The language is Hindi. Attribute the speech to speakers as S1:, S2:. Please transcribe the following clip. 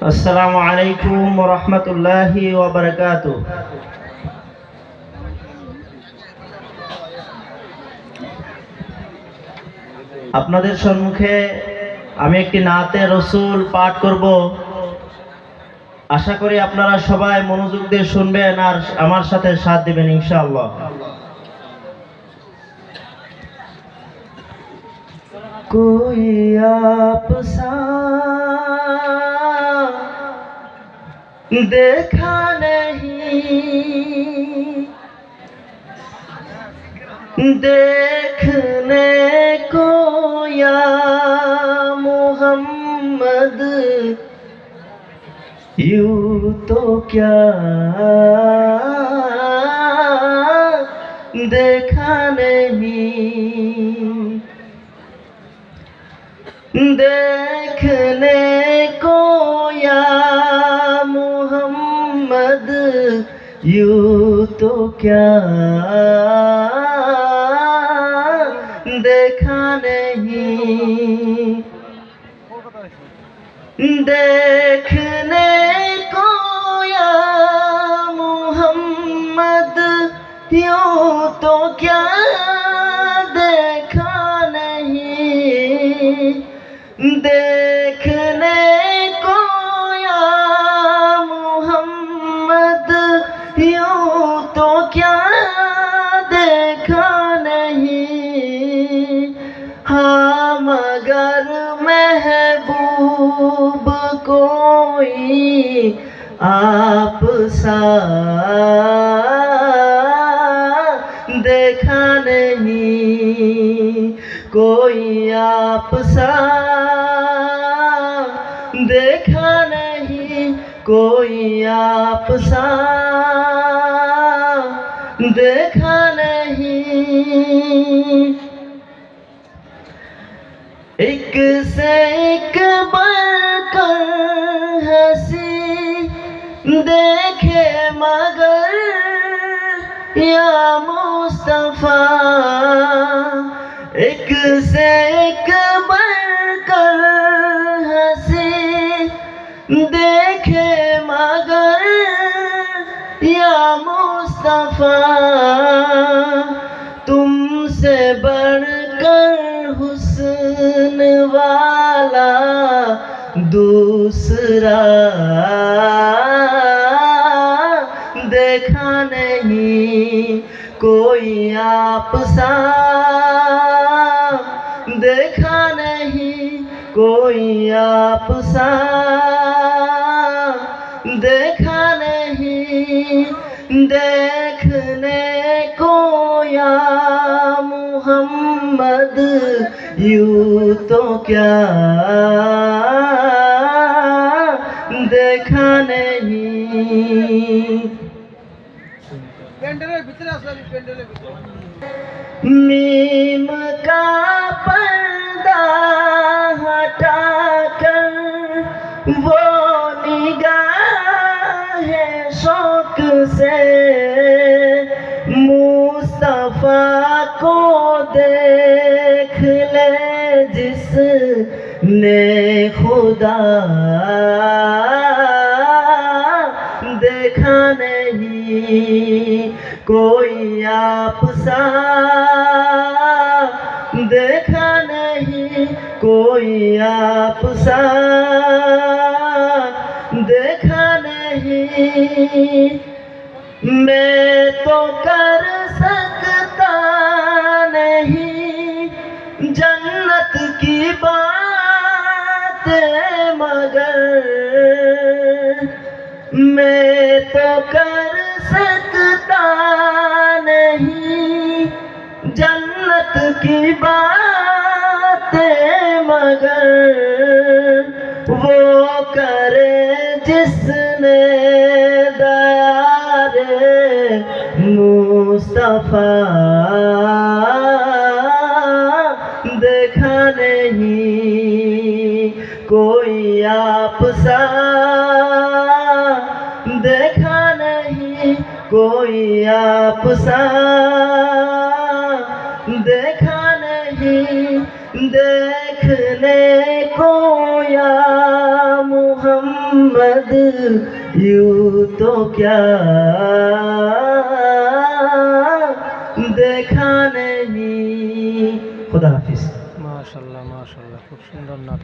S1: আসসালামু আলাইকুম ওয়া রাহমাতুল্লাহি ওয়া বারাকাতুহু। আপনাদের সম্মুখে আমি একটি নাতে রসুল পাঠ করব। আশা করি আপনারা সবাই মনোযোগ দিয়ে শুনবেন আর আমার সাথে সাথ দিবেন ইনশাআল্লাহ। कोई आपसा देखा नहीं, देखने को या मोहम्मद यूं तो क्या देखा नहीं, देखने को या मोहम्मद यूं तो क्या देखा नहीं, देखने को या मोहम्मद यूं तो क्या देखा नहीं, देखने को या मोहम्मद यूं तो क्या देखा नहीं। हाँ मगर महबूब कोई आप सा देखा नहीं, कोई आप सा देखा नहीं, कोई आप सा देखा नहीं। एक से एक बढ़कर हंसी देखे मगर या मुस्तफा, एक से एक बढ़कर हंसी देखे मगर या मुस्तफा, तुमसे बढ़कर हुस्न वाला दूसरा देखा नहीं, कोई आप सा देखा नहीं, कोई आप सा देखा नहीं, देखने को या मोहम्मद यूं तो क्या देखा नहीं। मीम का पर्दा हटाकर वो निगाह शौक से मुस्तफा को देख ले जिसने खुदा देखा नहीं, कोई आप सा देखा नहीं, कोई आप सा देखा नहीं। मैं तो कर सकता नहीं जन्नत की बात मगर, मैं तो कर सकता नहीं जन्नत की बात मगर, वो करे जिसने दयारे मुस्तफा देखा नहीं, कोई आप सा देखा नहीं, कोई आप सा देखा नहीं, देखने को या मोहम्मद मोहम्मद यूं तो क्या देखा नहीं। खुदा हाफिज।
S2: মাশাআল্লাহ মাশাআল্লাহ, খুব সুন্দর নাত।